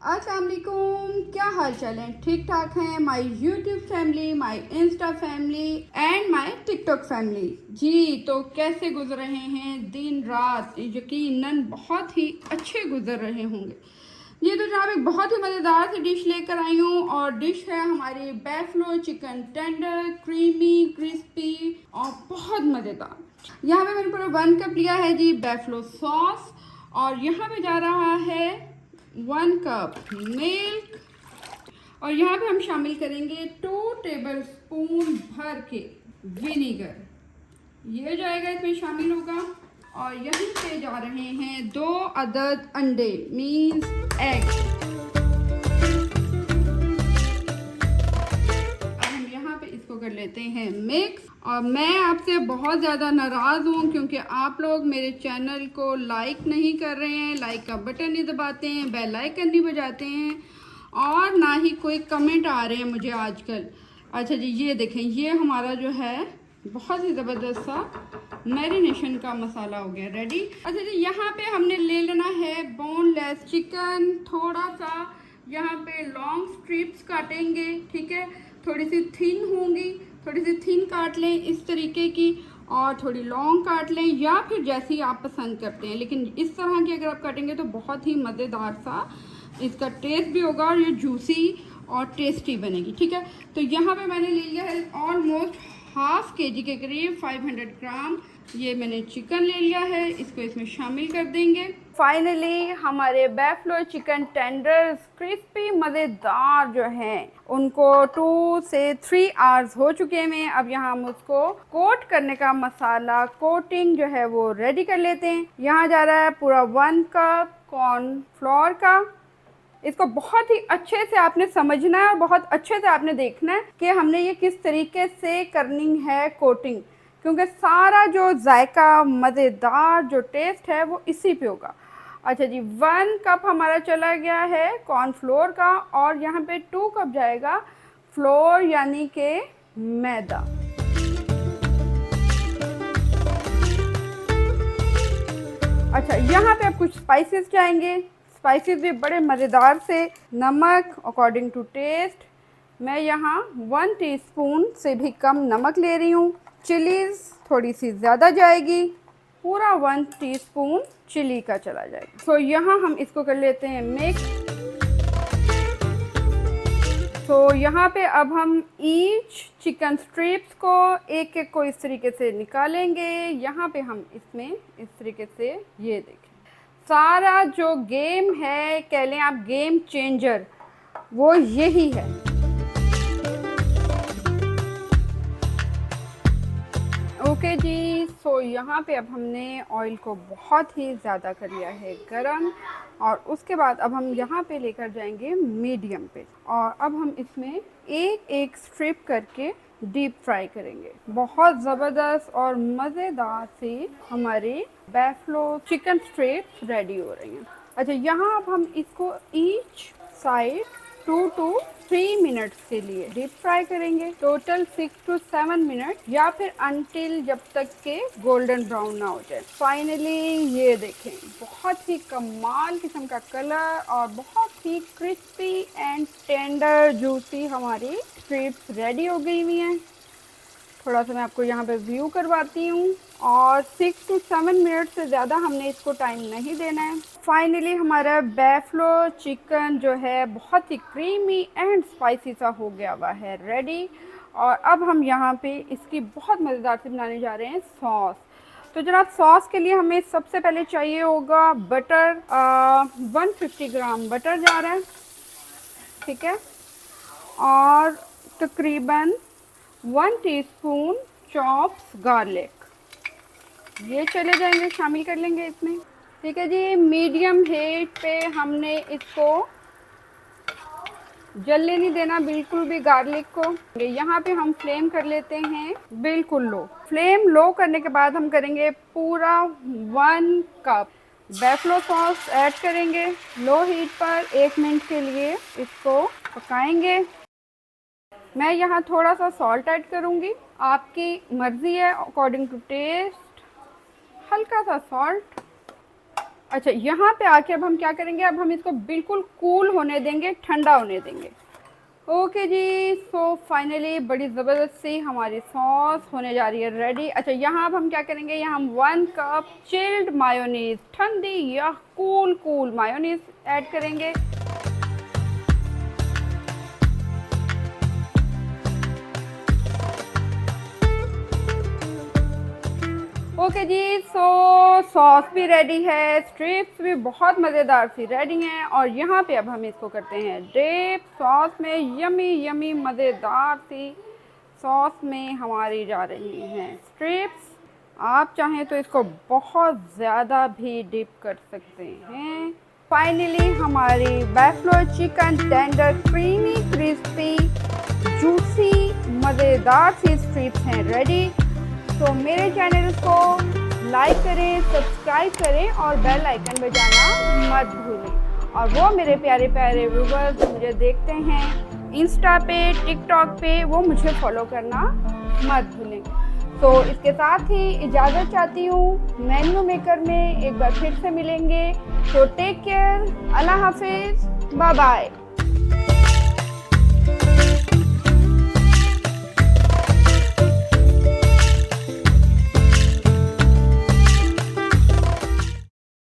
अस्सलाम वालेकुम, क्या हाल चाल है? ठीक ठाक हैं? My YouTube family, my insta family and my TikTok family. जी, तो कैसे गुजर रहे हैं दिन रात? यकीनन बहुत ही अच्छे गुजर रहे होंगे। ये तो जनाब एक बहुत ही मज़ेदार सी डिश लेकर आई हूँ और डिश है हमारी buffalo chicken tender, creamy crispy और बहुत मज़ेदार। यहाँ पे मैंने पूरा 1 कप लिया है जी बैफलो सॉस और यहाँ पे जा रहा है 1 कप मिल्क और यहाँ पे हम शामिल करेंगे 2 टेबल स्पून भर के विनीगर। ये जाएगा, इसमें शामिल होगा। और यहीं पे जा रहे हैं 2 अदद अंडे मीन्स एग। अब हम यहाँ पे इसको कर लेते हैं मिक्स। और मैं आपसे बहुत ज़्यादा नाराज़ हूँ क्योंकि आप लोग मेरे चैनल को लाइक नहीं कर रहे हैं, लाइक का बटन नहीं दबाते हैं, बेल आइकन नहीं बजाते हैं और ना ही कोई कमेंट आ रहे हैं मुझे आजकल। अच्छा जी, ये देखें, ये हमारा जो है बहुत ही ज़बरदस्त सा मैरिनेशन का मसाला हो गया रेडी। अच्छा जी, यहाँ पे हमने ले लेना है बोनलेस चिकन। थोड़ा सा यहाँ पे लॉन्ग स्ट्रिप्स काटेंगे, ठीक है। थोड़ी सी थिन होंगी, थोड़ी सी थिन काट लें इस तरीके की और थोड़ी लॉन्ग काट लें या फिर जैसी आप पसंद करते हैं, लेकिन इस तरह की अगर आप काटेंगे तो बहुत ही मज़ेदार सा इसका टेस्ट भी होगा और ये जूसी और टेस्टी बनेगी, ठीक है। तो यहाँ पे मैंने ले लिया है ऑलमोस्ट ½ केजी के करीब 500 ग्राम ये मैंने चिकन ले लिया है। इसको इसमें शामिल कर देंगे। फाइनली हमारे बैफलो चिकन टेंडर्स क्रिस्पी मज़ेदार जो हैं उनको 2 से 3 आवर्स हो चुके हैं। अब यहाँ हम उसको कोट करने का मसाला कोटिंग जो है वो रेडी कर लेते हैं। यहाँ जा रहा है पूरा 1 कप कॉर्नफ्लोर का। इसको बहुत ही अच्छे से आपने समझना है और बहुत अच्छे से आपने देखना है कि हमने ये किस तरीके से करनी है कोटिंग, क्योंकि सारा जो जायका मज़ेदार जो टेस्ट है वो इसी पे होगा। अच्छा जी, 1 कप हमारा चला गया है कॉर्नफ्लोर का और यहाँ पे 2 कप जाएगा फ्लोर यानी कि मैदा। अच्छा, यहाँ पे अब कुछ स्पाइसेस जाएंगे। स्पाइसेस भी बड़े मज़ेदार से। नमक अकॉर्डिंग टू टेस्ट, मैं यहाँ 1 टीस्पून से भी कम नमक ले रही हूँ। चिलीज़ थोड़ी सी ज़्यादा जाएगी, पूरा 1 टीस्पून चिली का चला जाएगा। तो यहाँ हम इसको कर लेते हैं मिक्स। तो यहाँ पे अब हम ईच चिकन स्ट्रिप्स को एक एक को इस तरीके से निकालेंगे। यहाँ पे हम इसमें इस तरीके से ये देखें, सारा जो गेम है, कह लें आप गेम चेंजर, वो यही है। ओके जी, सो यहाँ पे अब हमने ऑयल को बहुत ही ज़्यादा कर लिया है गरम और उसके बाद अब हम यहाँ पे लेकर जाएंगे मीडियम पे और अब हम इसमें एक एक स्ट्रिप करके डीप फ्राई करेंगे। बहुत ज़बरदस्त और मज़ेदार सी हमारी बैफलो चिकन स्ट्रिप्स रेडी हो रही हैं। अच्छा, यहाँ अब हम इसको ईच साइड 2 to 3 मिनट्स के लिए डीप फ्राई करेंगे। टोटल 6 to 7 मिनट या फिर अनटिल जब तक के गोल्डन ब्राउन ना हो जाए। फाइनली ये देखें, बहुत ही कमाल किस्म का कलर और बहुत ही क्रिस्पी एंड टेंडर जूसी हमारी स्ट्रिप्स रेडी हो गई हुई हैं। थोड़ा सा मैं आपको यहाँ पे व्यू करवाती हूँ और 6 to 7 मिनट से ज़्यादा हमने इसको टाइम नहीं देना है। फाइनली हमारा बैफलो चिकन जो है बहुत ही क्रीमी एंड स्पाइसी सा हो गया हुआ है रेडी। और अब हम यहाँ पे इसकी बहुत मज़ेदार से बनाने जा रहे हैं सॉस। तो जनाब, सॉस के लिए हमें सबसे पहले चाहिए होगा बटर। 150 ग्राम बटर जा रहा है, ठीक है, और तकरीबन 1 टीस्पून चॉप्स गार्लिक ये चले जाएंगे, शामिल कर लेंगे इसमें, ठीक है जी। मीडियम हीट पे हमने इसको जलने नहीं देना बिल्कुल भी गार्लिक को। यहाँ पे हम फ्लेम कर लेते हैं बिल्कुल लो। फ्लेम लो करने के बाद हम करेंगे पूरा 1 कप बैफलो सॉस ऐड करेंगे। लो हीट पर 1 मिनट के लिए इसको पकाएंगे। मैं यहाँ थोड़ा सा सॉल्ट ऐड करूँगी, आपकी मर्ज़ी है अकॉर्डिंग टू टेस्ट, हल्का सा सॉल्ट। अच्छा, यहाँ पे आके अब हम क्या करेंगे, अब हम इसको बिल्कुल कूल होने देंगे, ठंडा होने देंगे। ओके जी, सो फाइनली बड़ी ज़बरदस्त सी हमारी सॉस होने जा रही है रेडी। अच्छा, यहाँ अब हम क्या करेंगे, यहाँ हम 1 कप चिल्ड मायोनीज़, ठंडी या कूल मायोनीज़ ऐड करेंगे। ओके जी, सो सॉस भी रेडी है, स्ट्रिप्स भी बहुत मज़ेदार सी रेडी हैं, और यहाँ पे अब हम इसको करते हैं डिप सॉस में। यमी यमी मज़ेदार सी सॉस में हमारी जा रही हैं स्ट्रिप्स। आप चाहें तो इसको बहुत ज़्यादा भी डिप कर सकते हैं। फाइनली हमारी buffalo chicken tender creamy crispy juicy मज़ेदार सी स्ट्रिप्स हैं रेडी। तो मेरे चैनल को लाइक करें, सब्सक्राइब करें और बेल आइकन बजाना मत भूलें। और वो मेरे प्यारे प्यारे व्यूवर्स जो मुझे देखते हैं इंस्टा पे, टिकटॉक पे, वो मुझे फॉलो करना मत भूलें। तो इसके साथ ही इजाज़त चाहती हूँ, मेन्यू मेकर में एक बार फिर से मिलेंगे। तो टेक केयर, अल्लाह हाफिज़, बाय बाय।